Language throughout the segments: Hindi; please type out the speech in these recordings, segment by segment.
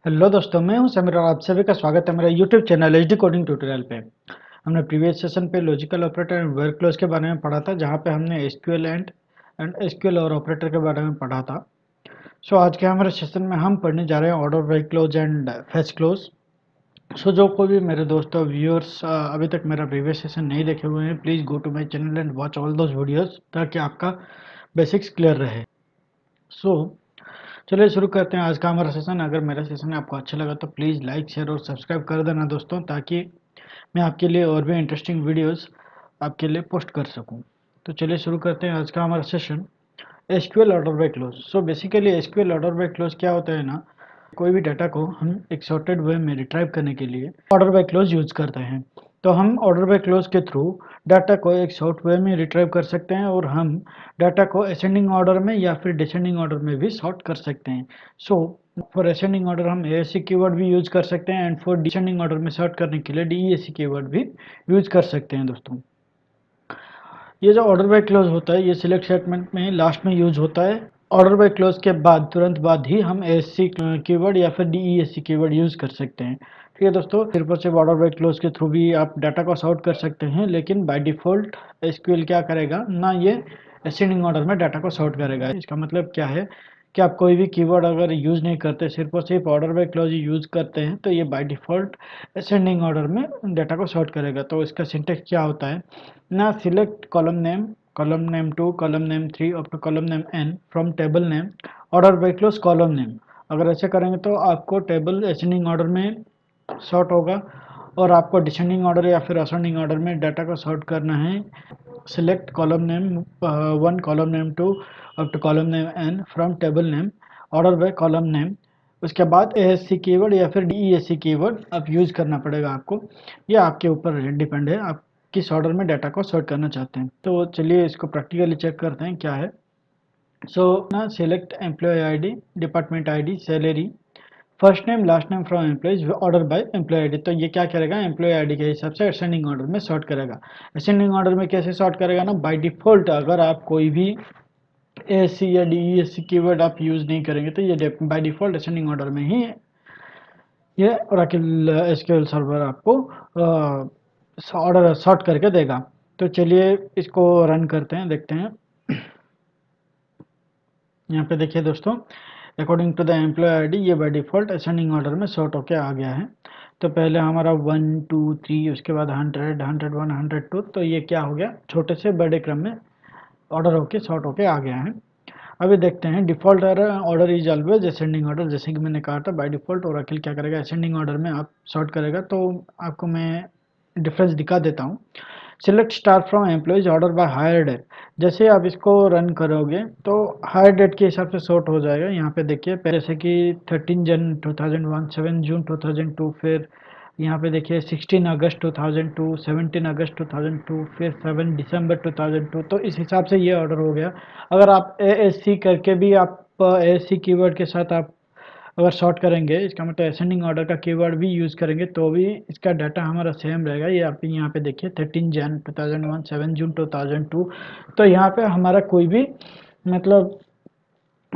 हेलो दोस्तों, मैं हूं समीर और आप सभी का स्वागत है मेरा YouTube channel HD coding tutorial पे। हमने प्रीवियस सेशन पे logical operator and work close के बारे में पढ़ा था, जहां पे हमने एसक्यूएल एंड एसक्यूएल और ऑपरेटर के बारे में पढ़ा था। सो आज के हमारे सेशन में हम पढ़ने जा रहे हैं order by clause and fetch clause. So जो कोई भी मेरे दोस्तों व्यूअर्स अभी तक मेरा प्रीवियस सेशन नहीं देखे हुए हैं, please go to my channel and watch all those videos ताकि आपका बेसिक्स क्लियर रहे। सो चलिए शुरू करते हैं आज का हमारा सेशन। अगर मेरा सेशन आपको अच्छा लगा तो प्लीज़ लाइक शेयर और सब्सक्राइब कर देना दोस्तों, ताकि मैं आपके लिए और भी इंटरेस्टिंग वीडियोस आपके लिए पोस्ट कर सकूं। तो चलिए शुरू करते हैं आज का हमारा session. SQL order by close. So basically SQL order by close क्या होता है ना, कोई भी डाटा को हम एक सॉर्टेड वे में रिट्राइव करने के लिए ऑर्डर बाय क्लोज यूज करते हैं। तो हम ऑर्डर बाय क्लोज के थ्रू डाटा को एक सॉर्ट वे में रिट्राइव कर सकते हैं, और हम डाटा को असेंडिंग ऑर्डर में या फिर डिसेंडिंग ऑर्डर में भी सॉर्ट कर सकते हैं। सो फॉर असेंडिंग ऑर्डर हम एएससी कीवर्ड भी यूज कर सकते हैं, एंड फॉर डिसेंडिंग ऑर्डर में सॉर्ट करने के लिए डीईएससी कीवर्ड भी यूज कर सकते हैं दोस्तों। ये जो ऑर्डर बाय क्लोज होता है, ये सिलेक्ट स्टेटमेंट में लास्ट में यूज होता है। ऑर्डर बाय क्लोज के बाद तुरंत बाद ही हम एएससी कीवर्ड या फिर डीईएससी कीवर्ड यूज कर सकते हैं। ठीक है दोस्तों, सिर्फ और सिर्फ ऑर्डर बाय क्लोज के थ्रू भी आप डाटा को सॉर्ट कर सकते हैं, लेकिन बाय डिफॉल्ट एसक्यूएल क्या करेगा ना, ये असेंडिंग ऑर्डर में डाटा को सॉर्ट करेगा। इसका मतलब क्या है कि आप कोई भी कीवर्ड अगर यूज नहीं करते, सिर्फ और सिर्फ ऑर्डर बाय क्लोज यूज करते हैं, तो ये बाय डिफॉल्ट असेंडिंग ऑर्डर में डाटा को सॉर्ट करेगा। तो इसका सिंटेक्स क्या होता है ना, select column name 2, column name 3 up to column name n from table name order by close column name। अगर ऐसे करेंगे तो आपको टेबल असेंडिंग ऑर्डर में सॉर्ट होगा, और आपको डिसेंडिंग ऑर्डर या फिर असेंडिंग ऑर्डर में डाटा को सॉर्ट करना है। Select column name 1, column name 2 up to column name n from table name order by column name. उसके बाद एएससी कीवर्ड या फिर डीईएससी कीवर्ड आप यूज करना पड़ेगा आपको। ये आपके ऊपर डिपेंड है, आप किस ऑर्डर में डाटा को सॉर्ट करना चाहते हैं। तो चलिए इसको प्रैक्टिकली चेक करते हैं क्या है। सो ना, select employee ID, department ID, salary, first name last name from employees order by employee ID. तो ये क्या करेगा, एम्प्लॉय आईडी के हिसाब से असेंडिंग ऑर्डर में सॉर्ट करेगा। असेंडिंग ऑर्डर में कैसे सॉर्ट करेगा ना, बाय डिफॉल्ट अगर आप कोई भी एएससी या डीईएससी कीवर्ड आप यूज नहीं करेंगे तो ये बाय डिफॉल्ट असेंडिंग ऑर्डर में ही ये ओरेकल एसक्यूएल सर्वर आपको ऑर्डर सॉर्ट करके देगा। तो चलिए इसको रन करते हैं, देखते हैं। यहाँ पे देखिए दोस्तों, according to the employee ID ये बाय डिफॉल्ट असेंडिंग ऑर्डर में सॉर्ट होके आ गया है। तो पहले हमारा 1 2 3, उसके बाद 100 101 102, तो ये क्या हो गया, छोटे से बड़े क्रम में ऑर्डर होके सॉर्ट होके आ गया है। अभी देखते हैं, default order is always ascending order. जैसे कि मैंने कहा था, बाय डिफॉल्ट ओरेकल क्या करेगा, असेंडिंग ऑर्डर में आप सॉर्ट करेगा। तो आपको मैं डिफरेंस दिखा देता हूँ। Select star from employees order by hire date. जैसे आप इसको रन करोगे तो हायर डेट के हिसाब से सॉर्ट हो जाएगा। यहाँ पे देखिए, जैसे कि 13 जन 2001, 7 जून 2002, फिर यहाँ पे देखिए 16 अगस्त 2002, 17 अगस्त 2002, फिर 7 दिसंबर 2002। तो इस हिसाब से ये ऑर्डर हो गया। अगर आप एएससी करके भी आप एएससी कीवर्ड के साथ आप अगर सॉर्ट करेंगे, इसका मतलब असेंडिंग ऑर्डर का कीवर्ड भी यूज़ करेंगे, तो भी इसका डाटा हमारा सेम रहेगा। ये आप यहाँ पे देखिए 13 जन 2001, 7 जून 2002। तो यहाँ पे हमारा कोई भी मतलब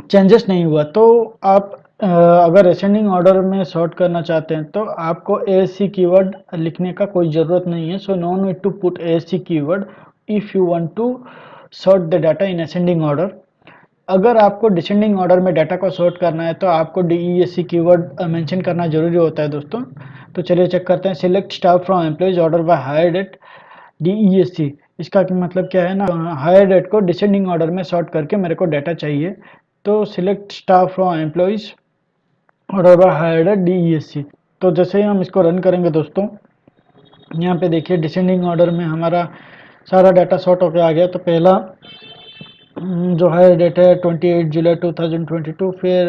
चेंजेस नहीं हुआ। तो आप अगर असेंडिंग ऑर्डर में सॉर्ट करना चाहते हैं तो आपको एएससी कीवर्ड लिखने का कोई ज़रूरत नहीं है। So no need to put ASC keyword if you want to sort the data in ascending order. अगर आपको डिसेंडिंग ऑर्डर में डाटा को सॉर्ट करना है तो आपको डीईएससी कीवर्ड मेंशन करना जरूरी होता है दोस्तों। तो चलिए चेक करते हैं। Select staff from employees order by hire date DESC. इसका मतलब क्या है ना, हायर डेट को डिसेंडिंग ऑर्डर में सॉर्ट करके मेरे को डाटा चाहिए। तो select staff from employees order by hire date DESC. तो जैसे ही हम इसको रन करेंगे दोस्तों, यहाँ पे देखिए डिसेंडिंग ऑर्डर में हमारा सारा डाटा सॉर्ट होकर आ गया। तो पहला जो है डेट है 28 जुलाई 2022, फिर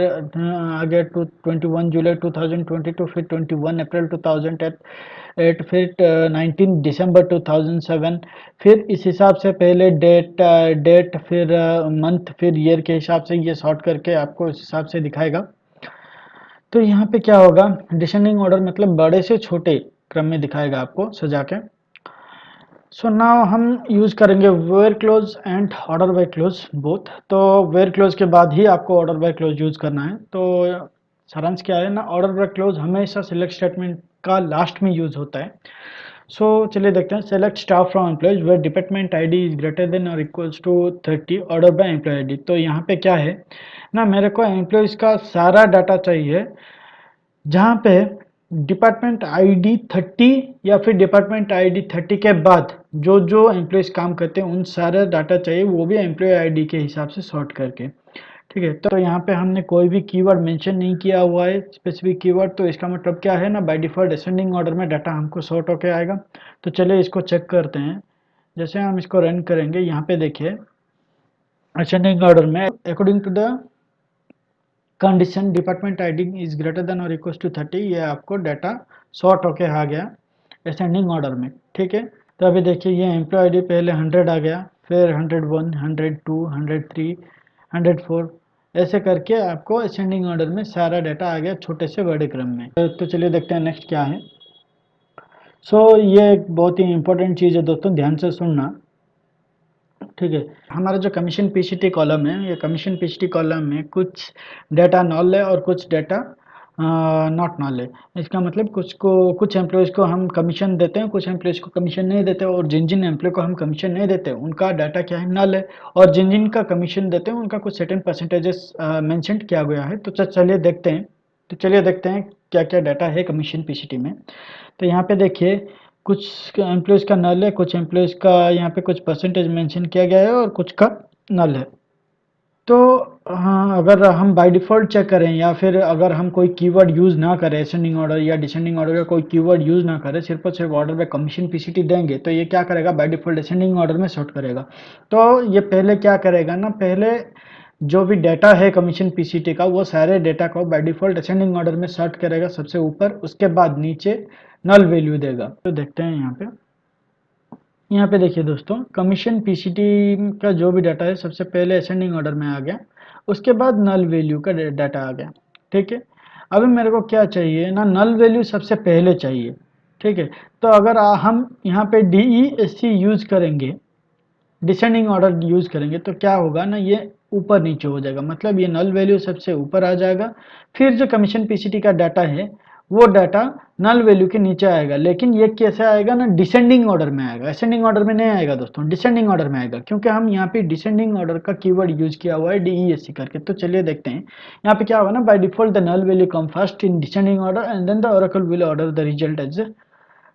आगे 21 जुलाई 2022, फिर 21 अप्रैल 2008, फिर 19 दिसंबर 2007। फिर इस हिसाब से पहले डेट फिर मंथ फिर ईयर के हिसाब से ये सॉर्ट करके आपको इस हिसाब से दिखाएगा। तो यहाँ पे क्या होगा, डिसेंडिंग ऑर्डर मतलब बड़े से छोटे क्रम में दिखाएगा आपको सजा के। सो नाउ हम यूज करेंगे where clause and order by clause both. तो वेयर क्लोज के बाद ही आपको ऑर्डर बाय क्लोज यूज करना है। तो सारांश क्या है ना, ऑर्डर बाय क्लोज हमेशा सिलेक्ट स्टेटमेंट का लास्ट में यूज होता है। सो चलिए देखते हैं, select staff from employees where department ID is greater than और equals to 30 order by employee ID. तो यहाँ पे क्या है ना, मेरे को एम्प्लॉयज का सारा डाटा चाहिए जहाँ पे डिपार्टमेंट आईडी 30 या फिर डिपार्टमेंट आईडी 30 के बाद जो जो एम्प्लॉयज काम करते हैं उन सारा डाटा चाहिए, वो भी एम्प्लॉय आईडी के हिसाब से सॉर्ट करके। ठीक है, तो यहाँ पे हमने कोई भी कीवर्ड मेंशन नहीं किया हुआ है स्पेसिफिक कीवर्ड, तो इसका मतलब क्या है ना, बाय डिफॉल्ट असेंडिंग ऑर्डर में डाटा हमको सॉर्ट होके आएगा। तो चलिए इसको चेक करते हैं। जैसे हम इसको रन करेंगे, यहाँ पे देखिए असेंडिंग ऑर्डर में according to the condition department ID is greater than और इक्वल टू 30, ये आपको डाटा सॉर्ट होके आ गया असेंडिंग ऑर्डर में। ठीक है, तो अभी देखिए ये एम्प्लॉय आईडी पहले 100 आ गया, फिर 101, 102, 103, 104, ऐसे करके आपको असेंडिंग ऑर्डर में सारा डाटा आ गया छोटे से बड़े क्रम में। तो चलिए देखते हैं नेक्स्ट क्या है। ये एक बहुत ही इंपॉर्टेंट चीज़ है दोस्तों, ध्यान से सुनना। ठीक है, हमारा जो कमीशन पीसीटी कॉलम है, ये कमीशन पीसीटी कॉलम में कुछ डाटा नॉल है और कुछ डाटा नॉट नॉल है। इसका मतलब कुछ एम्प्लॉयज़ को हम कमीशन देते हैं, कुछ एम्प्लॉयज़ को कमीशन नहीं देते, और जिन जिन एम्प्लॉय को हम कमीशन नहीं देते उनका डाटा क्या है, नल है। और जिन जिन का कमीशन देते हैं उनका कुछ सर्टेन परसेंटेजेस मेंशन किया गया है। तो चलिए देखते हैं। क्या क्या डाटा है कमीशन पीसीटी में। तो यहाँ पे देखिए कुछ एम्प्लॉयज़ का नल है, कुछ एम्प्लॉयज़ का यहाँ पे कुछ परसेंटेज मेंशन किया गया है और कुछ का नल है। तो हाँ, अगर हम बाय डिफ़ॉल्ट चेक करें या फिर अगर हम कोई कीवर्ड यूज़ ना करें, असेंडिंग ऑर्डर या डिसेंडिंग ऑर्डर का कोई कीवर्ड यूज़ ना करें, सिर्फ और सिर्फ ऑर्डर बाय कमीशन पीसीटी देंगे, तो ये क्या करेगा, बाय डिफ़ॉल्ट असेंडिंग ऑर्डर में सॉर्ट करेगा। तो ये पहले क्या करेगा ना, पहले जो भी डाटा है कमीशन पीसीटी का, वो सारे डाटा को बाय डिफ़ॉल्ट असेंडिंग ऑर्डर में सॉर्ट करेगा सबसे ऊपर, उसके बाद नीचे नल वैल्यू देगा। तो देखते हैं यहाँ पे देखिए दोस्तों, कमीशन पीसीटी का जो भी डाटा है सबसे पहले असेंडिंग ऑर्डर में आ गया, उसके बाद नल वैल्यू का डाटा आ गया। ठीक है, अभी मेरे को क्या चाहिए ना, नल वैल्यू सबसे पहले चाहिए। ठीक है, तो अगर हम यहाँ पे DESC यूज करेंगे, डिसेंडिंग ऑर्डर यूज करेंगे, तो क्या होगा ना, ये ऊपर नीचे हो जाएगा, मतलब ये नल वैल्यू सबसे ऊपर आ जाएगा, फिर जो कमीशन पीसीटी का डाटा है वो डाटा नल वैल्यू के नीचे आएगा। लेकिन ये कैसे आएगा ना, डिसेंडिंग ऑर्डर में आएगा, असेंडिंग ऑर्डर में नहीं आएगा दोस्तों, डिसेंडिंग ऑर्डर में आएगा, क्योंकि हम यहाँ पे डिसेंडिंग ऑर्डर का कीवर्ड यूज किया हुआ है DESC करके। तो चलिए देखते हैं यहाँ पे क्या होगा ना, by default the null value come first in descending order and then the Oracle will order the result as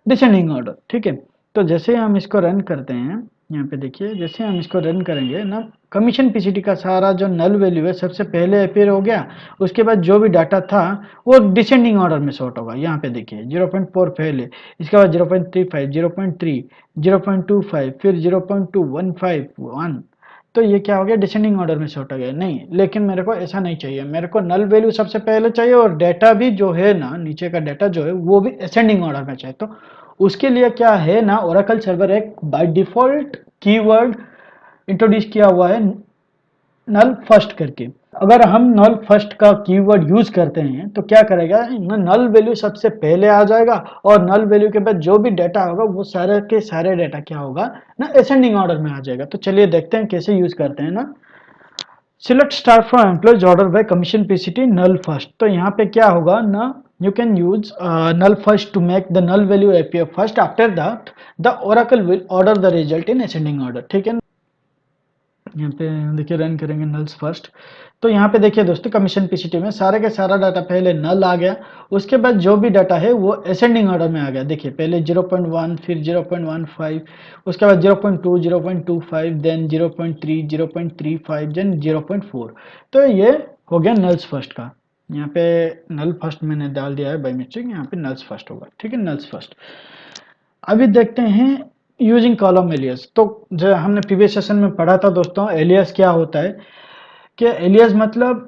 descending order. ठीक है, तो जैसे हम इसको रन करते हैं, यहाँ पे देखिए जैसे हम इसको रन करेंगे ना, कमीशन पीसीटी का सारा जो नल वैल्यू है सबसे पहले अपीयर हो गया, उसके बाद जो भी डाटा था वो डिसेंडिंग ऑर्डर में सॉर्ट होगा। यहाँ पे देखिए 0.4 पहले, इसके बाद 0.35, 0.3, 0.25, फिर 0.2151। तो ये क्या हो गया, डिसेंडिंग ऑर्डर में सॉर्ट हो गया। नहीं, लेकिन मेरे को ऐसा नहीं चाहिए, मेरे को नल वैल्यू सबसे पहले चाहिए और डाटा भी जो है ना, नीचे का डाटा जो है वो भी असेंडिंग ऑर्डर में चाहिए। तो उसके लिए क्या है ना, ओरेकल सर्वर एक बाय डिफॉल्ट कीवर्ड इंट्रोड्यूस किया हुआ है, नल फर्स्ट करके। अगर हम नल फर्स्ट का कीवर्ड यूज करते हैं तो क्या करेगा, नल वैल्यू सबसे पहले आ जाएगा और नल वैल्यू के बाद जो भी डाटा होगा वो सारे के सारे डाटा क्या होगा ना, असेंडिंग ऑर्डर में आ जाएगा। तो चलिए देखते हैं कैसे यूज करते हैं ना। Select star from employees order by commission PCT null first. तो यहाँ पे क्या होगा ना, you can use null first to make the null value appear first, after that the oracle will order the result in ascending order। ठीक है, यहाँ पे देखिए रन करेंगे नल्स फर्स्ट। तो यहाँ पे देखिए दोस्तों, कमीशन पीसीटी में सारे के सारा डाटा पहले नल आ गया, उसके बाद जो भी डाटा है वो असेंडिंग ऑर्डर में आ गया। देखिए पहले 0.1, फिर 0.15, उसके बाद 0.2, 0.25, देन 0.3, 0.35, देन 0.4। तो ये हो गया नल्स फर्स्ट का। यहाँ पे नल फर्स्ट मैंने डाल दिया है बाय मिस्टेक, यहाँ पे नल्स फर्स्ट होगा। ठीक है, नल्स फर्स्ट। अभी देखते हैं यूजिंग कॉलम एलियस। तो जो हमने प्रीवियस सेशन में पढ़ा था दोस्तों, एलियस क्या होता है, कि एलियस मतलब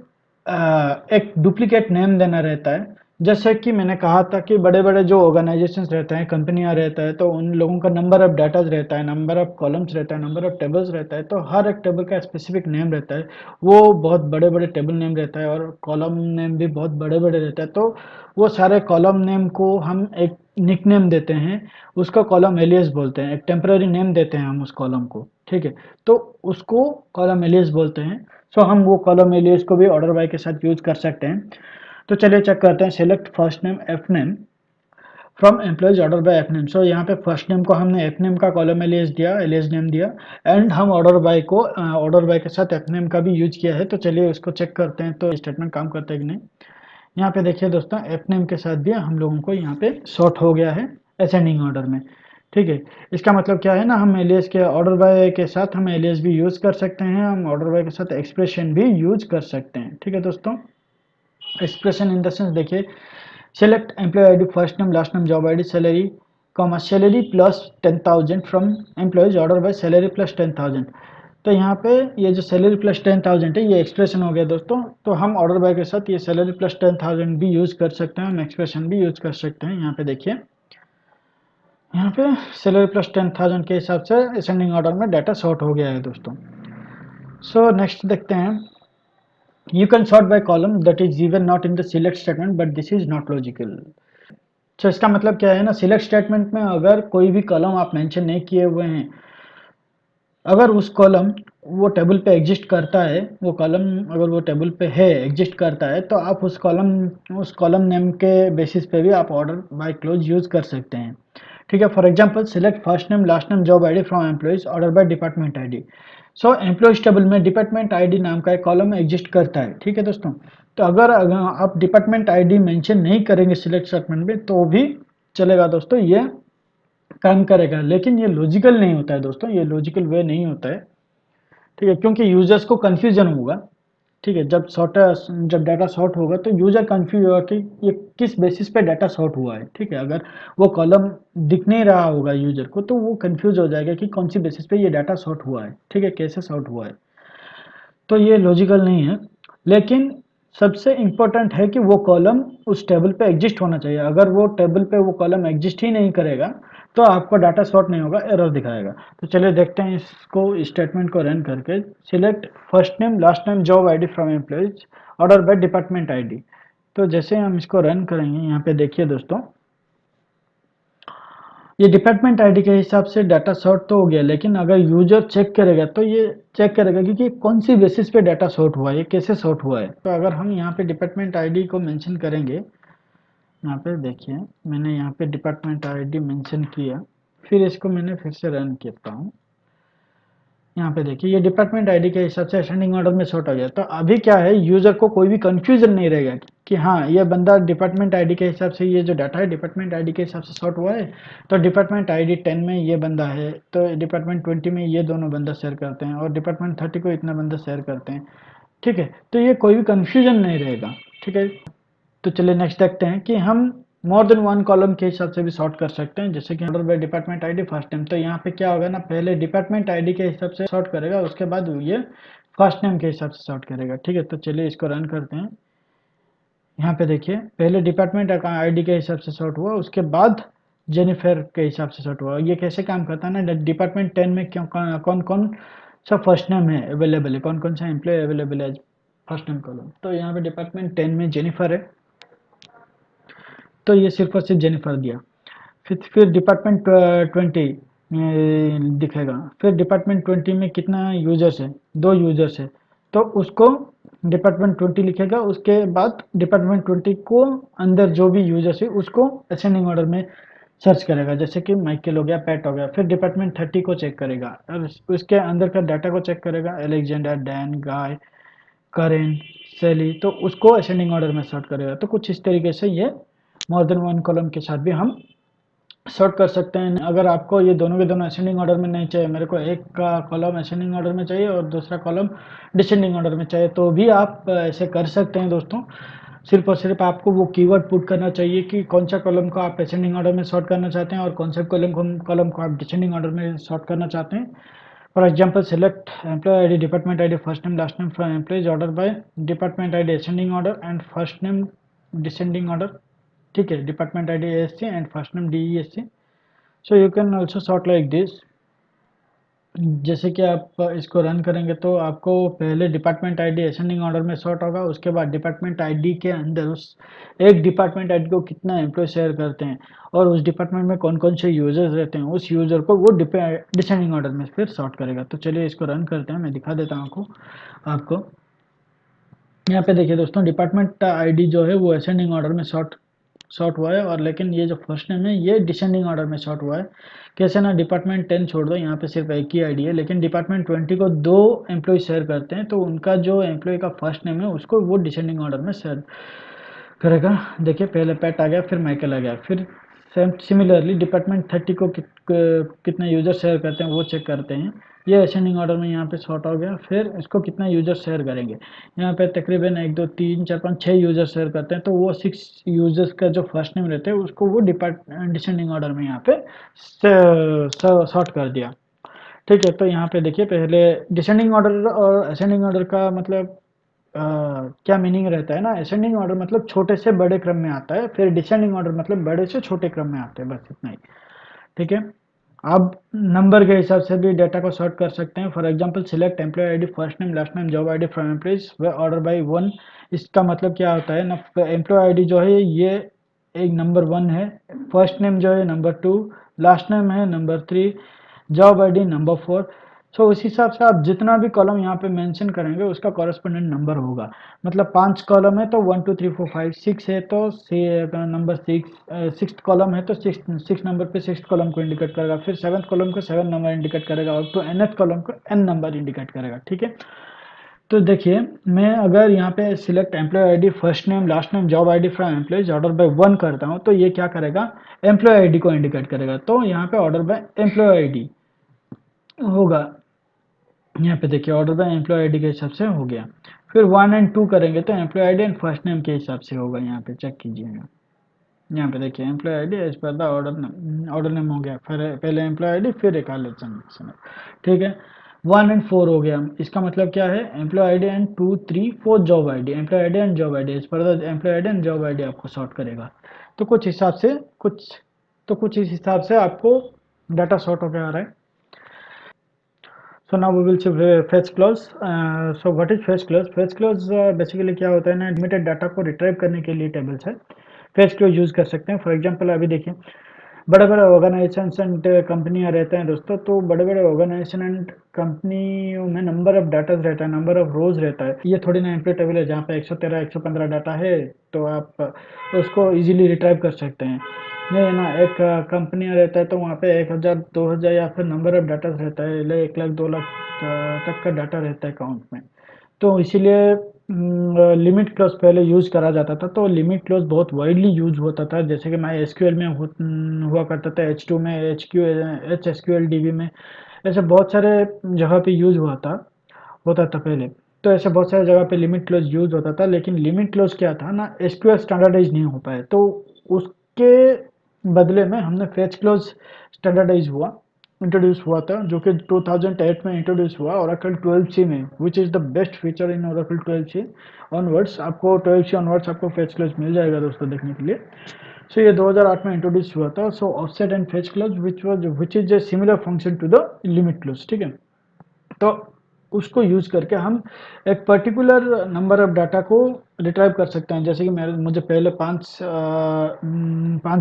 एक डुप्लीकेट नेम देना रहता है। जैसे कि मैंने कहा था कि बड़े बड़े जो ऑर्गेनाइजेशंस रहते हैं, कंपनियां रहता है, तो उन लोगों का नंबर ऑफ डाटाज रहता है, नंबर ऑफ कॉलम्स रहता है, नंबर ऑफ टेबल्स रहता है। तो हर एक टेबल का स्पेसिफिक नेम रहता है, वो बहुत बड़े बड़े टेबल नेम रहता है और कॉलम नेम भी बहुत बड़े बड़े रहता है। तो वो सारे कॉलम नेम को हम एक निक नेम देते हैं, उसको कॉलम एलियस बोलते हैं, एक टेम्पररी नेम देते हैं हम उस कॉलम को। ठीक है, तो उसको कॉलम एलियस बोलते हैं। हम वो कॉलम एलियस को भी ऑर्डर बाय के साथ यूज कर सकते हैं। तो चलिए चेक करते हैं, select first name F name from employees order by F name. So यहाँ पे फर्स्ट नेम को हमने एफ नेम का कॉलम एलियास दिया, एलियास नेम दिया, एंड हम ऑर्डर बाय को ऑर्डर बाय के साथ एफ नेम का भी यूज किया है। तो चलिए उसको चेक करते हैं तो स्टेटमेंट काम करता है कि नहीं। यहाँ पे देखिए दोस्तों, एफ नेम के साथ भी हम लोगों को यहाँ पे सॉर्ट हो गया है असेंडिंग ऑर्डर में। ठीक है, इसका मतलब क्या है ना, हम एलियास के ऑर्डर बाय के साथ हम एलियास भी यूज कर सकते हैं, हम ऑर्डर बाय के साथ एक्सप्रेशन भी यूज कर सकते हैं। ठीक है दोस्तों, एक्सप्रेशन इन द सेंस देखिए, select employee ID first name last name job ID salary comma salary plus 10,000 from employees order by salary plus 10,000। तो यहाँ पे ये जो सैलरी प्लस 10,000 है ये एक्सप्रेशन हो गया दोस्तों। तो हम ऑर्डर बाय के साथ ये सैलरी प्लस 10,000 भी यूज कर सकते हैं, हम एक्सप्रेशन भी यूज कर सकते हैं। यहाँ पे देखिए, यहाँ पे सैलरी प्लस 10,000 के हिसाब से असेंडिंग ऑर्डर में डाटा सॉर्ट हो गया है दोस्तों। सो नेक्स्ट देखते हैं, you can sort by column that is even not in the select statement but this is not logical। तो इसका मतलब क्या है ना, सिलेक्ट स्टेटमेंट में अगर कोई भी कॉलम आप मेंशन नहीं किए हुए हैं, अगर उस कॉलम वो टेबल पे एग्जिस्ट करता है, वो कॉलम अगर वो टेबल पे है एग्जिस्ट करता है, तो आप उस कॉलम नेम के बेसिस पे भी आप ऑर्डर बाय क्लोज यूज कर सकते हैं। ठीक है, for example select first name last name job ID from employees order by department ID. So employees table में डिपार्टमेंट आईडी नाम का एक कॉलम एग्जिस्ट करता है। ठीक है दोस्तों, तो अगर आप डिपार्टमेंट आईडी मेंशन नहीं करेंगे सिलेक्ट स्टेटमेंट में तो भी चलेगा दोस्तों, ये काम करेगा, लेकिन ये लॉजिकल नहीं होता है दोस्तों, ये लॉजिकल वे नहीं होता है। ठीक है, क्योंकि यूजर्स को कंफ्यूजन होगा। ठीक है, जब डाटा सॉर्ट होगा तो यूजर कंफ्यूज होगा कि ये किस बेसिस पे डाटा सॉर्ट हुआ है। ठीक है, अगर वो कॉलम दिख नहीं रहा होगा यूजर को तो वो कंफ्यूज हो जाएगा कि कौन सी बेसिस पे ये डाटा सॉर्ट हुआ है। ठीक है, कैसे सॉर्ट हुआ है, तो ये लॉजिकल नहीं है। लेकिन सबसे इंपॉर्टेंट है कि वो कॉलम उस टेबल पे एग्जिस्ट होना चाहिए। अगर वो टेबल पे वो कॉलम एग्जिस्ट ही नहीं करेगा तो आपको डाटा सॉर्ट नहीं होगा, एरर दिखाएगा। तो चलिए देखते हैं इसको, स्टेटमेंट को रन करके। Select first name last name job ID from employees order by department ID. तो जैसे हम इसको रन करेंगे, यहाँ पे देखिए दोस्तों, ये डिपार्टमेंट आईडी के हिसाब से डाटा सॉर्ट तो हो गया, लेकिन अगर यूजर चेक करेगा तो ये चेक करेगा कि कौन सी बेसिस पे डाटा सॉर्ट हुआ है, ये कैसे सॉर्ट हुआ है। तो अगर हम यहाँ पे डिपार्टमेंट आईडी को मेंशन करेंगे, यहाँ पे देखिए मैंने यहाँ पे डिपार्टमेंट आईडी मेंशन किया, फिर इसको मैंने फिर से रन करता हूँ। यहाँ पे देखिए ये डिपार्टमेंट आईडी के हिसाब से असेंडिंग ऑर्डर में सॉर्ट हो गया। तो अभी क्या है, यूजर को कोई भी कंफ्यूजन नहीं रहेगा कि हाँ ये बंदा डिपार्टमेंट आईडी के हिसाब से, ये जो डाटा है डिपार्टमेंट आईडी के हिसाब से सॉर्ट हुआ है। तो डिपार्टमेंट आईडी 10 में ये बंदा है, तो डिपार्टमेंट 20 में ये दोनों बंदा शेयर करते हैं, और डिपार्टमेंट 30 को इतना बंदा शेयर करते हैं। ठीक है, तो ये कोई भी कंफ्यूजन नहीं रहेगा। ठीक है, तो चलिए नेक्स्ट देखते हैं कि हम मोर देन वन कॉलम के हिसाब से भी सॉर्ट कर सकते हैं, जैसे कि order by department ID first name. तो यहाँ पे क्या होगा ना, पहले डिपार्टमेंट आईडी के हिसाब से सॉर्ट करेगा, उसके बाद ये फर्स्ट नेम के हिसाब से सॉर्ट करेगा। ठीक है, तो चलिए इसको रन करते हैं। यहाँ पे देखिए पहले डिपार्टमेंट आईडी के हिसाब से सॉर्ट हुआ, उसके बाद जेनिफर के हिसाब से सॉर्ट हुआ। ये कैसे काम करता है ना, डिपार्टमेंट 10 में क्यों कौन कौन सा फर्स्ट नेम है अवेलेबल है, कौन कौन सा एम्प्लॉय अवेलेबल है फर्स्ट नेम कॉलम। तो यहाँ पे डिपार्टमेंट 10 में जेनिफर है, तो ये सिर्फ और सिर्फ जेनिफर दिया। फिर डिपार्टमेंट 20 दिखेगा, फिर डिपार्टमेंट 20 में कितना यूजर्स है, 2 यूजर्स है, तो उसको डिपार्टमेंट 20 लिखेगा। उसके बाद डिपार्टमेंट 20 को अंदर जो भी यूजर्स है उसको असेंडिंग ऑर्डर में सर्च करेगा, जैसे कि माइकल हो गया, पैट हो गया। फिर डिपार्टमेंट 30 को चेक करेगा और उसके अंदर का डाटा को चेक करेगा, अलेक्जेंडर, डैन, गाय, करेन, सैली, तो उसको असेंडिंग ऑर्डर में सॉर्ट करेगा। तो कुछ इस तरीके से ये मोर देन वन कॉलम के साथ भी हम सॉर्ट कर सकते हैं। अगर आपको ये दोनों के दोनों असेंडिंग ऑर्डर में नहीं चाहिए, मेरे को एक का कॉलम असेंडिंग ऑर्डर में चाहिए और दूसरा कॉलम डिसेंडिंग ऑर्डर में चाहिए, तो भी आप ऐसे कर सकते हैं दोस्तों। सिर्फ और सिर्फ आपको वो कीवर्ड पुट करना चाहिए कि कौन सा कॉलम को आप असेंडिंग ऑर्डर में सॉर्ट करना चाहते हैं और कौन सा कॉलम को आप डिसेंडिंग ऑर्डर में सॉर्ट करना चाहते हैं। For example select employee ID department ID first name last name from employees order by department ID ascending order and first name descending order. ठीक है, department ID ASC and first name DESC। So you can also sort like this. जैसे कि आप इसको रन करेंगे तो आपको पहले डिपार्टमेंट आईडी असेंडिंग ऑर्डर में सॉर्ट होगा, उसके बाद डिपार्टमेंट आईडी के अंदर उस एक डिपार्टमेंट आईडी को कितना एम्प्लॉय शेयर करते हैं और उस डिपार्टमेंट में कौन कौन से यूजर्स रहते हैं, उस यूजर को वो डिसेंडिंग ऑर्डर में फिर सॉर्ट करेगा। तो चलिए इसको रन करते हैं, मैं दिखा देता हूँ आपको। यहाँ पे देखिए दोस्तों, डिपार्टमेंट आईडी जो है वो असेंडिंग ऑर्डर में शॉर्ट हुआ है, और लेकिन ये जो फर्स्ट नेम है ये डिसेंडिंग ऑर्डर में शॉर्ट हुआ है। कैसे ना, डिपार्टमेंट 10 छोड़ दो, यहाँ पे सिर्फ एक ही आईडी है, लेकिन डिपार्टमेंट 20 को दो एम्प्लॉय शेयर करते हैं, तो उनका जो एम्प्लॉय का फर्स्ट नेम है उसको वो डिसेंडिंग ऑर्डर में शेयर करेगा। देखिए पहले पैट आ गया, फिर माइकल आ गया, फिर सिमिलरली डिपार्टमेंट 30 को कितना यूजर शेयर करते हैं वो चेक करते हैं। ये असेंडिंग ऑर्डर में यहाँ पे सॉर्ट हो गया, फिर इसको कितना यूजर शेयर करेंगे। यहाँ पे तकरीबन 1 2 3 4 5 6 यूजर शेयर करते हैं, तो वो 6 यूजर्स का जो फर्स्ट नेम रहते हैं उसको वो डिसेंडिंग ऑर्डर में यहाँ पे सॉर्ट कर दिया। ठीक है, तो यहाँ पे देखिए पहले डिसेंडिंग ऑर्डर और असेंडिंग ऑर्डर का मतलब क्या मीनिंग रहता है ना। असेंडिंग ऑर्डर मतलब छोटे से बड़े क्रम में आता है, फिर डिसेंडिंग ऑर्डर मतलब बड़े से छोटे क्रम में आते हैं, बस इतना ही। ठीक है, आप नंबर के हिसाब से भी डेटा को सॉर्ट कर सकते हैं। For example select employee ID first name last name job ID from employees व ऑर्डर बाय वन। इसका मतलब क्या होता है ना, एम्प्लॉय आईडी जो है ये एक नंबर 1 है, फर्स्ट नेम जो है नंबर 2, लास्ट नेम है नंबर 3, जॉब आईडी नंबर 4। सो उस हिसाब से आप जितना भी कॉलम यहाँ पे मेंशन करेंगे उसका कॉरेस्पोंडेंट नंबर होगा। मतलब 5 कॉलम है तो 1 2 3 4 5, 6 है तो नंबर 6, सिक्स कॉलम है तो सिक्स नंबर पे सिक्स कॉलम को इंडिकेट करेगा, फिर सेवन्थ कॉलम को 7 नंबर इंडिकेट करेगा, और तो nth कॉलम को n नंबर इंडिकेट करेगा। ठीक है, तो देखिए मैं अगर यहाँ पे select employee ID first name last name job ID from employees order by 1 करता हूँ, तो ये क्या करेगा, एम्प्लॉय आईडी को इंडिकेट करेगा, तो यहाँ पे ऑर्डर बाय एम्प्लॉय आईडी होगा। यहाँ पे देखिए ऑर्डर बाय एम्प्लॉय आईडी के हिसाब से हो गया। फिर 1 एंड 2 करेंगे तो employee ID and first name के हिसाब से होगा। यहाँ पे चेक कीजिएगा, यहाँ पे देखिए employee ID as per the order name हो गया, फिर पहले एम्प्लॉय आईडी फिर एक समय। ठीक है, 1 एंड 4 हो गया। इसका मतलब क्या है, employee ID and 2 3 4 job ID, employee ID and job ID as per the employee ID and job ID आपको सॉर्ट करेगा। तो कुछ हिसाब से कुछ तो कुछ इस हिसाब से आपको डाटा सॉर्ट होकर आ रहा है। So now we will see fetch clause. So what is fetch clause? Fetch clause basically क्या होता है ना, लिमिटेड डाटा को रिट्राइव करने के लिए टेबल्स है, fetch clause यूज कर सकते हैं। फॉर एग्जांपल अभी देखिए बड़े बड़े ऑर्गेनाइजेशन एंड कंपनियां रहते हैं दोस्तों, तो बड़े बड़े ऑर्गेनाइजेशन एंड कंपनियों में नंबर ऑफ डाटा रहता है, नंबर ऑफ रोज रहता है। ये थोड़ी ना एम्प्टी टेबल है जहाँ पे 113 115 डाटा है तो आप उसको इजीली रिट्राइव कर सकते हैं। नहीं ना, एक कंपनियां रहता है तो वहाँ पे 1000 2000 या फिर नंबर ऑफ डाटा रहता है, 1 लाख 2 लाख तक का डाटा रहता है अकाउंट में। तो इसीलिए लिमिट क्लॉज पहले यूज करा जाता था, तो लिमिट क्लॉज बहुत वाइडली यूज होता था, जैसे कि माई एसक्यूएल में हुआ करता था, H2 में, एच एसक्यूएल डीबी में, ऐसे बहुत सारे जगह पे यूज होता था पहले। तो ऐसे बहुत सारे जगह पे लिमिट क्लोज यूज होता था, लेकिन लिमिट क्लोज क्या था ना, एसक्यूएल स्टैंडर्डाइज नहीं हो पाए, तो उसके बदले में हमने फेच क्लोज स्टैंडर्डाइज हुआ इंट्रोड्यूस हुआ था, जो कि 2008 में इंट्रोड्यूस हुआ ओरेकल 12c में, which is the best feature in Oracle 12c onwards. आपको 12c ऑनवर्ड्स आपको फेच क्लोज मिल जाएगा दोस्तों देखने के लिए। सो ये 2008 में इंट्रोड्यूस हुआ था। So offset and fetch clause which is a similar function to the limit clause. ठीक है, तो उसको यूज करके हम एक पर्टिकुलर नंबर ऑफ डाटा को रिट्राइव कर सकते हैं। जैसे कि मुझे पहले 5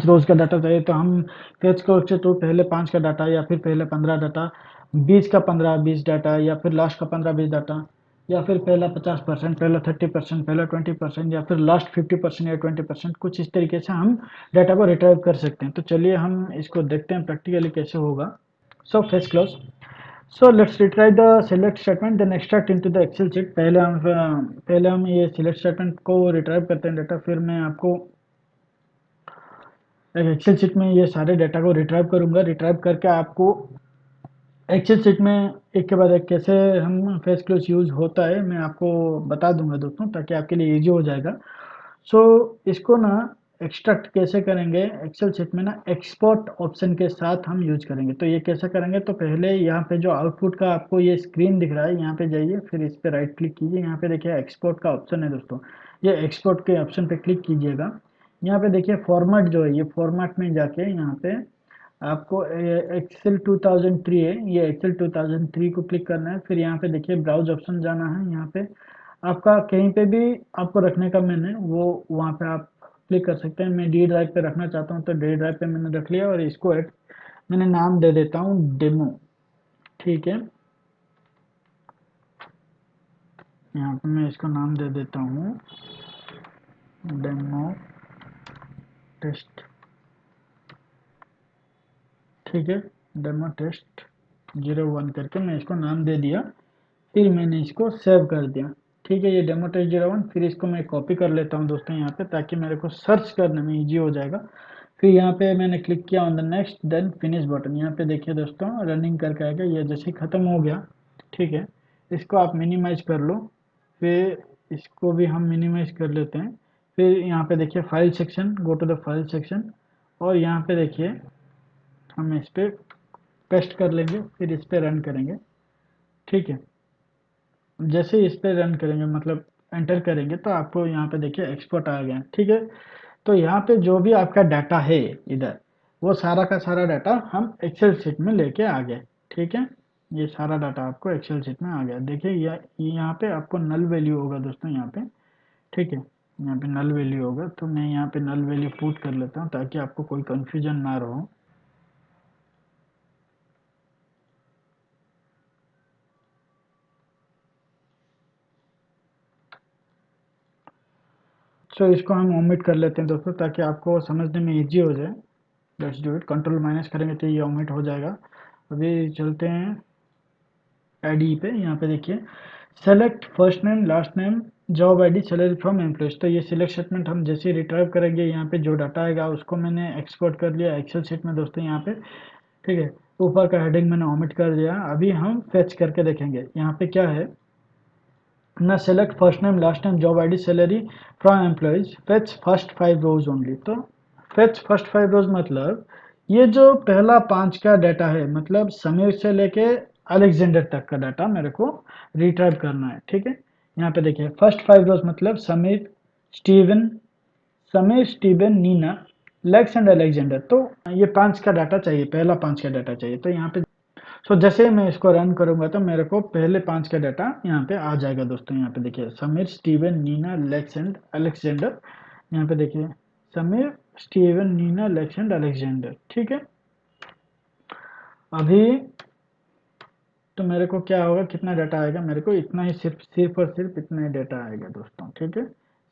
रोज का डाटा चाहिए, तो हम फेच क्लोज से तो पहले 5 का डाटा, या फिर पहले 15 डाटा, 20 का 15 20 डाटा, या फिर लास्ट का 15 20 डाटा, या फिर पहला 50%, पहला 30%, पहला 20%, या फिर लास्ट 50% या 20%, कुछ इस तरीके से हम डाटा को रिट्राइव कर सकते हैं। तो चलिए हम इसको देखते हैं प्रैक्टिकली कैसे होगा। So fetch clause, so let's retry the select statement then extract into the excel sheet। पहले हम ये select statement को रिट्राइव करते हैं डाटा, फिर मैं आपको एक एक्सेल शीट में ये सारे डाटा को रिट्राइव करूंगा। रिट्राइव करके आपको एक्सेल शीट में एक के बाद एक कैसे हम फेस क्लोज यूज होता है मैं आपको बता दूंगा दोस्तों, ताकि आपके लिए इजी हो जाएगा। सो इसको ना एक्सट्रैक्ट कैसे करेंगे, एक्सेल शीट में ना एक्सपोर्ट ऑप्शन के साथ हम यूज करेंगे। तो ये कैसे करेंगे, तो पहले यहाँ पे जो आउटपुट का आपको ये स्क्रीन दिख रहा है, यहाँ पे जाइए, फिर इस पे राइट क्लिक कीजिए, यहाँ पे देखिए एक्सपोर्ट का ऑप्शन है दोस्तों, ये एक्सपोर्ट के ऑप्शन पे क्लिक कीजिएगा। यहाँ पे देखिए फॉर्मेट जो है, ये फॉर्मेट में जाके यहाँ पे आपको एक्सेल 2003 है, ये एक्सेल 2003 को क्लिक करना है। फिर यहाँ पे देखिए ब्राउज ऑप्शन जाना है, यहाँ पे आपका कहीं पे भी आपको रखने का मैंने वो वहाँ पे आप क्लिक कर सकते हैं। मैं डी ड्राइव पे रखना चाहता हूँ तो डी ड्राइव पे मैंने रख लिया, और इसको मैंने नाम दे देता हूँ डेमो। ठीक है, यहाँ पे मैं इसको नाम दे देता हूँ डेमो टेस्ट। ठीक है, डेमो टेस्ट 01 करके मैं इसको नाम दे दिया, फिर मैंने इसको सेव कर दिया। ठीक है, ये डेमो टेस्ट 01, फिर इसको मैं कॉपी कर लेता हूँ दोस्तों यहाँ पे, ताकि मेरे को सर्च करने में इजी हो जाएगा। फिर यहाँ पे मैंने क्लिक किया on the next then finish button. यहाँ पे देखिए दोस्तों रनिंग करके आएगा, ये जैसे ही खत्म हो गया। ठीक है, इसको आप मिनिमाइज कर लो, फिर इसको भी हम मिनिमाइज कर लेते हैं। फिर यहाँ पे देखिए file section, go to the file section, और यहाँ पे देखिए हम इस पे पेस्ट कर लेंगे, फिर इस पे रन करेंगे। ठीक है, जैसे इस पे रन करेंगे मतलब एंटर करेंगे तो आपको यहाँ पे देखिए एक्सपोर्ट आ गया। ठीक है, तो यहाँ पे जो भी आपका डाटा है इधर, वो सारा का सारा डाटा हम एक्सेल शीट में लेके आ गए। ठीक है, ये सारा डाटा आपको एक्सेल शीट में आ गया। देखिए यहाँ पे आपको नल वैल्यू होगा दोस्तों यहाँ पे। ठीक है, यहाँ पे नल वैल्यू होगा, तो मैं यहाँ पे नल वैल्यू पुट कर लेता हूँ ताकि आपको कोई कंफ्यूजन ना रहो। सो इसको हम ओमिट कर लेते हैं दोस्तों, ताकि आपको समझने में इजी हो जाए। Let's do it, control minus करेंगे तो ये ओमिट हो जाएगा। अभी चलते हैं आईडी पे। यहाँ पे देखिए select first name last name job ID salary from employees, तो ये सिलेक्ट स्टेटमेंट हम जैसे ही रिट्राइव करेंगे, यहाँ पे जो डाटा आएगा उसको मैंने एक्सपोर्ट कर लिया एक्सेल शीट में दोस्तों यहाँ पे। ठीक है, ऊपर का हेडिंग मैंने ओमिट कर दिया। अभी हम फेच करके देखेंगे यहाँ पे क्या है ना, select first name last name job ID salary from employees fetch first 5 rows only. तो फेच फर्स्ट 5 रोज मतलब ये जो पहला 5 का डाटा है, मतलब समीर से लेके अलेक्जेंडर तक का डाटा मेरे को रिट्राइव करना है। ठीक है, यहाँ पे देखिए फर्स्ट 5 रोज मतलब Steven Sameer Steven Neena Lex and Alexander, तो ये 5 का डाटा चाहिए, पहला 5 का डाटा चाहिए। तो यहाँ पे जैसे मैं इसको रन करूंगा तो मेरे को पहले 5 का डाटा यहाँ पे आ जाएगा दोस्तों। यहाँ पे देखिए Sameer Steven Neena Lex and Alexander, यहाँ पे देखिए Sameer Steven Neena Lex and Alexander. ठीक है, अभी तो मेरे को क्या होगा, कितना डाटा आएगा, मेरे को इतना ही, सिर्फ सिर्फ और सिर्फ इतना ही डाटा आएगा दोस्तों। ठीक है,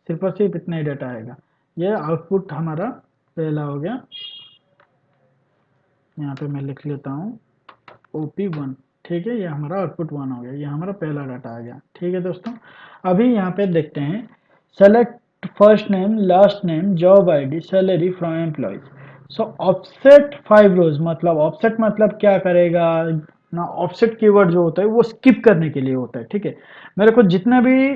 सिर्फ और सिर्फ इतना ही डाटा आएगा। ये आउटपुट हमारा पहला हो गया। यहाँ पे मैं लिख लेता हूँ OP1। ठीक है, ये हमारा आउटपुट 1 हो गया, ये हमारा पहला डाटा आ गया। ठीक है दोस्तों, अभी यहाँ पे देखते हैं select first name last name job ID salary from employees. So offset 5 rows, मतलब ऑफसेट मतलब क्या करेगा ना, ऑफसेट कीवर्ड जो होता है वो स्किप करने के लिए होता है। ठीक है, मेरे को जितना भी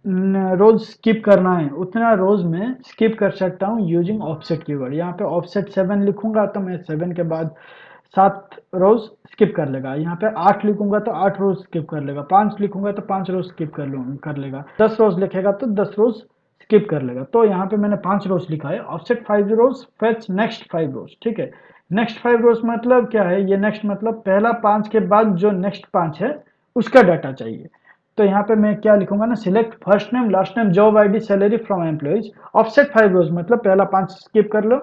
रोज स्किप करना है उतना रोज में स्किप कर सकता हूँ यूजिंग ऑफसेट कीवर्ड। यहाँ पे ऑफसेट 7 लिखूंगा तो मैं 7 के बाद 7 रोज स्किप कर लेगा। यहाँ पे 8 लिखूंगा तो 8 रोज स्किप कर लेगा। 5 लिखूंगा तो 5 रोज स्किप कर लेगा। 10 रोज लिखेगा तो 10 रोज स्किप कर लेगा। तो यहाँ पे मैंने 5 रोज लिखा है। ऑफसेट 5 रोज फेच नेक्स्ट 5 रोज। ठीक है, नेक्स्ट 5 रोज मतलब क्या है, ये नेक्स्ट मतलब पहला 5 के बाद जो नेक्स्ट 5 है उसका डाटा चाहिए। तो यहाँ पे मैं क्या लिखूंगा ना, select first name last name job ID salary from employees offset 5 rows, मतलब पहला 5 स्किप कर लो,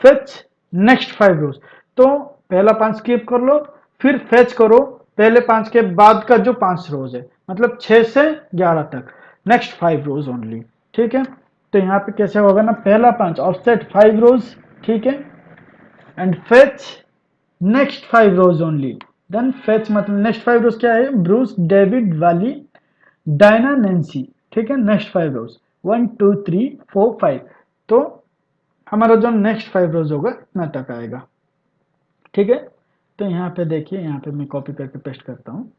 फेच नेक्स्ट 5 रोज। तो पहला 5 स्किप कर लो, फिर फेच करो पहले 5 के बाद का जो 5 रोज है, मतलब 6 से 11 तक, नेक्स्ट 5 रोज ओनली। ठीक है, तो यहाँ पे कैसे होगा ना, पहला 5 ऑफसेट 5 रोज। ठीक है, and fetch next 5 rows only. Then fetch मतलब नेक्स्ट 5 रोज क्या है, Bruce David Valli Diana Nancy. ठीक है, नेक्स्ट 5 रोज 1 2 3 4 5, तो हमारा जो नेक्स्ट 5 रोज होगा इतना तक आएगा। ठीक है, तो यहाँ पे देखिए, यहाँ पे मैं कॉपी करके पेस्ट करता हूँ।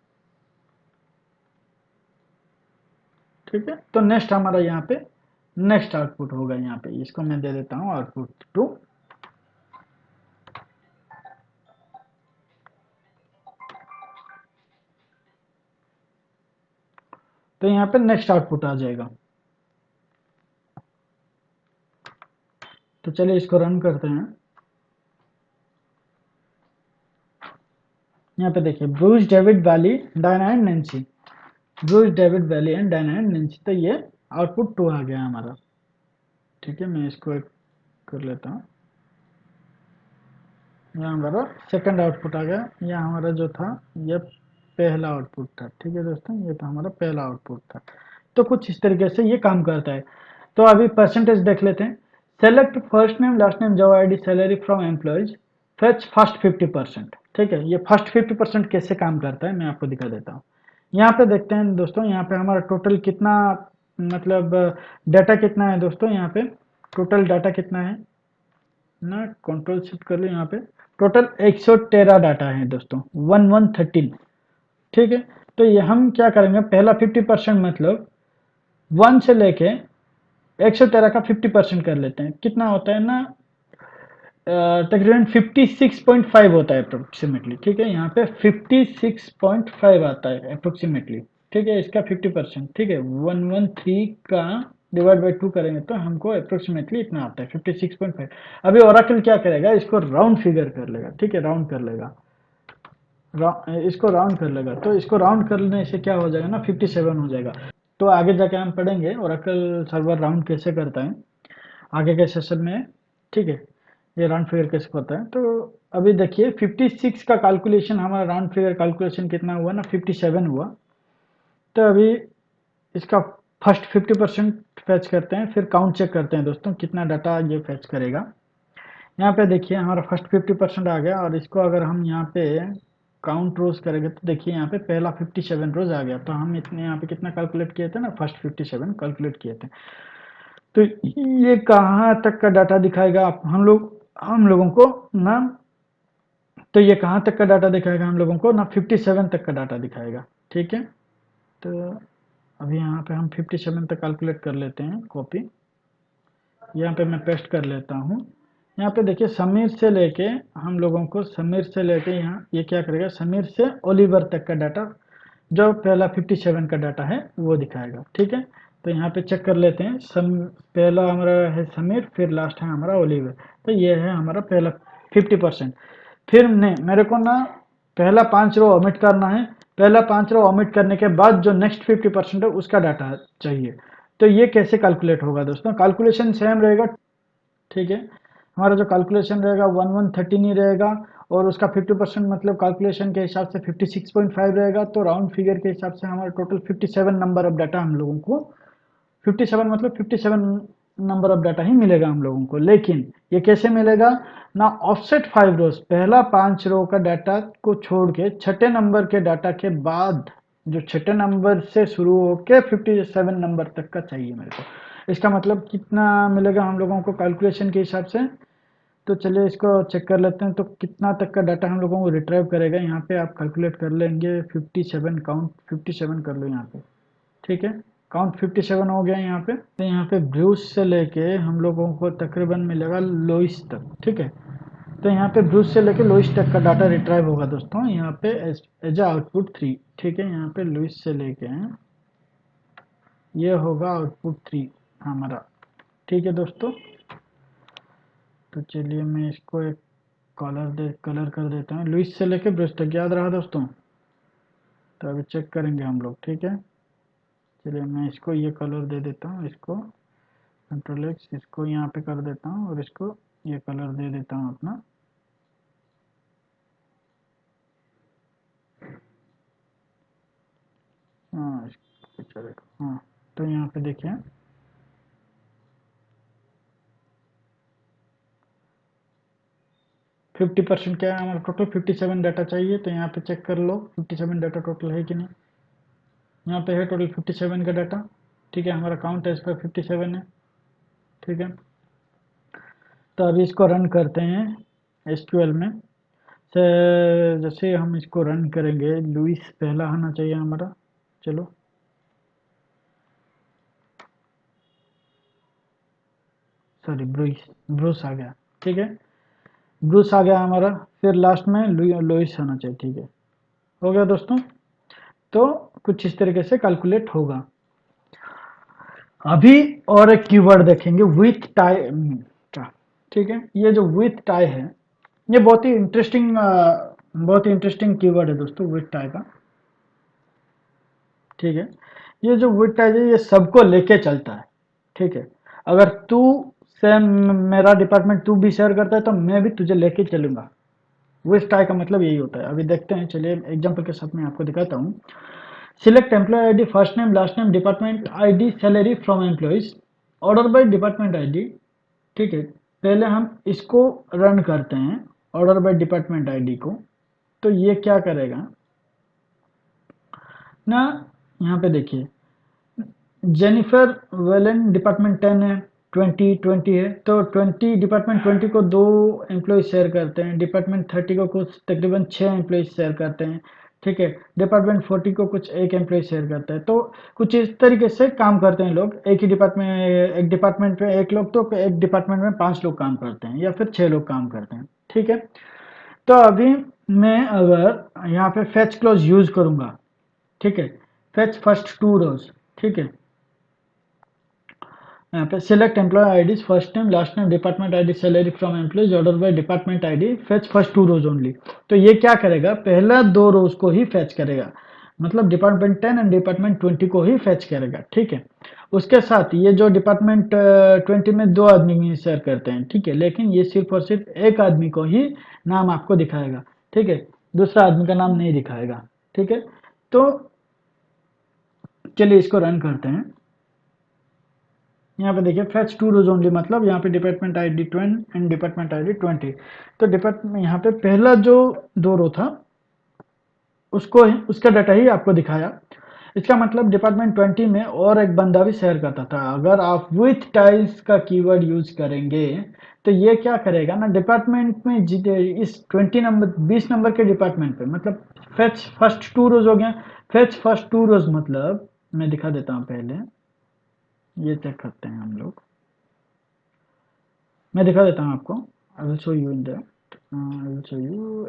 ठीक है, तो नेक्स्ट हमारा यहाँ पे नेक्स्ट आउटपुट होगा। यहाँ पे इसको मैं दे देता हूँ आउटपुट 2। तो यहाँ पे नेक्स्ट आउटपुट आ जाएगा। तो चलिए इसको रन करते हैं। यहाँ पे देखिए Bruce David valley Diana and Nancy, Bruce David valley and Diana and Nancy, तो ये आउटपुट 2 आ गया हमारा। ठीक है, मैं इसको एक कर लेता हूँ। यहाँ हमारा सेकंड आउटपुट आ गया। यहाँ हमारा जो था ये पहला आउटपुट था। ठीक है दोस्तों, ये तो हमारा पहला आउटपुट था। तो कुछ इस तरीके से ये काम करता है। तो अभी परसेंटेज देख लेते हैं। Select first name last name job ID salary from employees fetch first 50%। ठीक है, ये फर्स्ट 50% कैसे काम करता है मैं आपको दिखा देता हूँ। यहाँ पे देखते हैं दोस्तों, यहाँ पे हमारा टोटल कितना, मतलब डाटा कितना है दोस्तों। यहाँ पे टोटल डाटा कितना है ना, कंट्रोल शिफ्ट कर लो। यहाँ पे टोटल 113 डाटा है दोस्तों, 1113। ठीक है, तो ये हम क्या करेंगे, पहला 50% मतलब 1 से लेके 113 का 50% कर लेते हैं। कितना होता है ना, तकरीबन 56.5 होता है अप्रोक्सीमेटली। ठीक है, यहाँ पे 56.5 आता है अप्रोक्सीमेटली। ठीक है, इसका 50%। ठीक है, 113 का डिवाइड बाई 2 करेंगे तो हमको अप्रोक्सीमेटली इतना आता है 56.5। अभी ओरेकल क्या करेगा, इसको राउंड फिगर कर लेगा। ठीक है, राउंड कर लेगा, इसको राउंड कर लेगा। तो इसको राउंड करने से क्या हो जाएगा ना, 57 हो जाएगा। तो आगे जाके हम पढ़ेंगे ओरेकल सर्वर राउंड कैसे करता है आगे के सेशन में। ठीक है, ये राउंड फिगर कैसे होता है। तो अभी देखिए 56 का कैलकुलेशन, हमारा राउंड फिगर कैलकुलेशन कितना हुआ ना, 57 हुआ। तो अभी इसका फर्स्ट 50% फैच करते हैं, फिर काउंट चेक करते हैं दोस्तों कितना डाटा ये फैच करेगा। यहाँ पे देखिए हमारा फर्स्ट 50% आ गया, और इसको अगर हम यहाँ पे काउंट रोज करेंगे तो देखिए यहाँ पे पहला 57 रोज आ गया। तो हम इतने यहाँ पे कितना कैलकुलेट किए थे ना, फर्स्ट 57 कैलकुलेट किए थे। तो ये कहाँ तक का डाटा दिखाएगा हम लोगों को ना, तो ये कहाँ तक का डाटा दिखाएगा हम लोगों को ना, 57 तक का डाटा दिखाएगा। ठीक है, तो अभी यहाँ पे हम 57 तक कैलकुलेट कर लेते हैं कॉपी। यहाँ पे मैं पेस्ट कर लेता हूँ। यहाँ पे देखिए समीर से लेके हम लोगों को, समीर से लेके यहाँ ये क्या करेगा, समीर से ओलिवर तक का डाटा, जो पहला 57 का डाटा है वो दिखाएगा। ठीक है, तो यहाँ पे चेक कर लेते हैं। पहला हमारा है समीर, फिर लास्ट है हमारा ओलिवर। तो ये है हमारा पहला 50%। फिर नहीं, मेरे को ना पहला 5 रो ओमिट करना है। पहला 5 रो ओमिट करने के बाद जो नेक्स्ट 50% है उसका डाटा चाहिए। तो ये कैसे कैलकुलेट होगा दोस्तों, कैलकुलेशन सेम रहेगा। ठीक है, हमारा जो कैलकुलेशन रहेगा 1113 ही रहेगा, और उसका 50% मतलब कैलकुलेशन के हिसाब से 56.5 रहेगा। तो राउंड फिगर के हिसाब से हमारा टोटल 57 नंबर ऑफ डाटा हम लोगों को, 57 मतलब 57 नंबर ऑफ डाटा ही मिलेगा हम लोगों को। लेकिन ये कैसे मिलेगा ना, ऑफसेट 5 रोज, पहला 5 रो का डाटा को छोड़ के छठे नंबर के डाटा के बाद, जो छठे नंबर से शुरू होके 57 नंबर तक का चाहिए मेरे को। इसका मतलब कितना मिलेगा हम लोगों को कैलकुलेशन के हिसाब से। तो चलिए इसको चेक कर लेते हैं, तो कितना तक का डाटा हम लोगों को रिट्राइव करेगा। यहाँ पे आप कैलकुलेट कर लेंगे 57, काउंट 57 कर लो यहाँ पे। ठीक है, काउंट 57 हो गया यहाँ पे। तो यहाँ पे ब्रूस से लेके हम लोगों को तकरीबन मिलेगा लोइस तक। ठीक है, तो यहाँ पे ब्रूस से लेके लोइस तक का डाटा रिट्राइव होगा दोस्तों, यहाँ पे एज आउटपुट 3। ठीक है, यहाँ पे लुइस से लेके ये होगा आउटपुट 3 हमारा। ठीक है दोस्तों, तो चलिए मैं इसको एक कलर कर देता हूँ, लुइस से लेके ब्रूस तक। याद रहा दोस्तों, तो अभी चेक करेंगे हम लोग। ठीक है, चलिए मैं इसको ये कलर दे देता हूँ, इसको कंट्रोल एक्स, इसको यहाँ पे कर देता हूँ, और इसको ये कलर दे देता हूँ अपना। हाँ, इसको चलेगा। हाँ, तो यहाँ पे देखिए 50% क्या है हमारा, टोटल 57 डाटा चाहिए। तो यहाँ पे चेक कर लो 57 डाटा टोटल है कि नहीं। यहाँ पे है टोटल 57 का डाटा। ठीक है, हमारा काउंट है इस पर 57 है। ठीक है, तो अभी इसको रन करते हैं एसक्यूएल में। जैसे हम इसको रन करेंगे, लुइस पहला आना चाहिए हमारा। चलो, सॉरी, ब्रूस, ब्रूस आ गया। ठीक है, ब्रूस आ गया हमारा, फिर लास्ट में लुइस आना चाहिए। ठीक है, हो गया दोस्तों। तो कुछ इस तरीके से कैलकुलेट होगा। अभी और एक कीवर्ड देखेंगे, विथ टाई का। ठीक है, ये जो विथ टाई है, ये बहुत ही इंटरेस्टिंग कीवर्ड है दोस्तों, विथ टाई का। ठीक है, ये जो विथ टाई है ये सबको लेके चलता है। ठीक है, अगर तू से मेरा डिपार्टमेंट तू भी शेयर करता है तो मैं भी तुझे लेके चलूंगा। विथ टाई का मतलब यही होता है। अभी देखते हैं, चलिए एग्जाम्पल के साथ मैं आपको दिखाता हूँ। Select employee ID, first name, last name, department ID, salary from employees, order by department ID. ठीक है, पहले हम इसको रन करते हैं, ऑर्डर बाय डिपार्टमेंट आईडी को। तो ये क्या करेगा ना, यहाँ पे देखिए, जेनिफर वेलन डिपार्टमेंट 10 है, 20 है, तो 20 डिपार्टमेंट 20 को 2 एम्प्लॉय शेयर करते हैं, डिपार्टमेंट 30 को कुछ तकरीबन 6 एम्प्लॉय शेयर करते हैं। ठीक है, डिपार्टमेंट 40 को कुछ एक एम्प्लॉय शेयर करता है। तो कुछ इस तरीके से काम करते हैं लोग, एक डिपार्टमेंट में एक लोग, तो एक डिपार्टमेंट में 5 लोग काम करते हैं या फिर 6 लोग काम करते हैं। ठीक है, तो अभी मैं अगर यहाँ पे फेच क्लोज यूज करूंगा, ठीक है, फेच फर्स्ट 2 रोज। ठीक है, यहाँ पे select employee IDs, first name, last name, department ID, salary from employees, order by department ID, fetch first 2 rows only. तो ये क्या करेगा, पहला 2 रोज को ही फेच करेगा, मतलब डिपार्टमेंट 10 एंड डिपार्टमेंट 20 को ही फेच करेगा। ठीक है, उसके साथ ये जो डिपार्टमेंट 20 में 2 आदमी शेयर करते हैं, ठीक है, लेकिन ये सिर्फ और सिर्फ एक आदमी को ही नाम आपको दिखाएगा। ठीक है, दूसरा आदमी का नाम नहीं दिखाएगा। ठीक है, तो चलिए इसको रन करते हैं। यहाँ पे देखिए फेच 2 रोज ओनली, मतलब यहाँ पे department ID 20 and department ID 20। तो डिपार्टमेंट यहाँ पे पहला जो 2 रो था उसको उसका डाटा ही आपको दिखाया। इसका मतलब डिपार्टमेंट 20 में और एक बंदा भी शेयर करता था। अगर आप विथ टाइल्स का कीवर्ड यूज करेंगे तो ये क्या करेगा ना, डिपार्टमेंट में इस 20 नंबर 20 नंबर के डिपार्टमेंट पे, मतलब फेच फर्स्ट 2 रोज हो गया। फेच फर्स्ट 2 रोज मतलब मैं दिखा देता हूँ, पहले ये चेक करते हैं हम लोग, मैं दिखा देता हूँ आपको। I will show you in that, I will show you.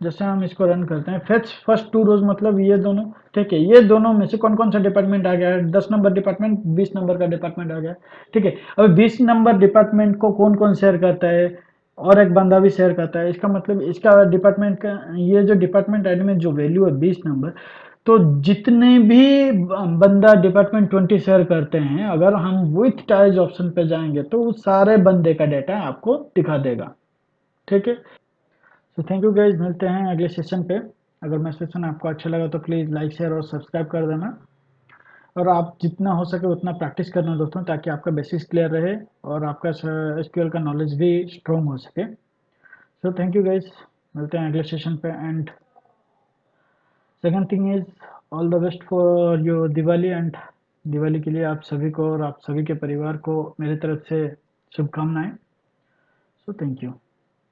जैसे हम इसको रन करते हैं, फेच फर्स्ट 2 रोज मतलब ये दोनों। ठीक है, ये दोनों में से कौन कौन सा डिपार्टमेंट आ गया है, 10 नंबर डिपार्टमेंट, 20 नंबर का डिपार्टमेंट आ गया। ठीक है, अब 20 नंबर डिपार्टमेंट को कौन कौन शेयर करता है, और एक बंदा भी शेयर करता है। इसका मतलब इसका डिपार्टमेंट का ये जो डिपार्टमेंट आईडी में जो वैल्यू है 20 नंबर, तो जितने भी बंदा डिपार्टमेंट 20 शेयर करते हैं, अगर हम विथ टाइज ऑप्शन पे जाएंगे तो उस सारे बंदे का डाटा आपको दिखा देगा। ठीक है, तो थैंक यू गाइज, मिलते हैं अगले सेशन पे। अगर मेरा सेशन आपको अच्छा लगा तो प्लीज़ लाइक शेयर और सब्सक्राइब कर देना, और आप जितना हो सके उतना प्रैक्टिस करना दोस्तों, ताकि आपका बेसिक्स क्लियर रहे और आपका एसक्यूएल का नॉलेज भी स्ट्रॉन्ग हो सके। सो थैंक यू गाइज, मिलते हैं अगले सेशन पे। And second thing is, all the best for your Diwali. And Diwali के लिए आप सभी को और आप सभी के परिवार को मेरी तरफ से शुभकामनाएं। So thank you.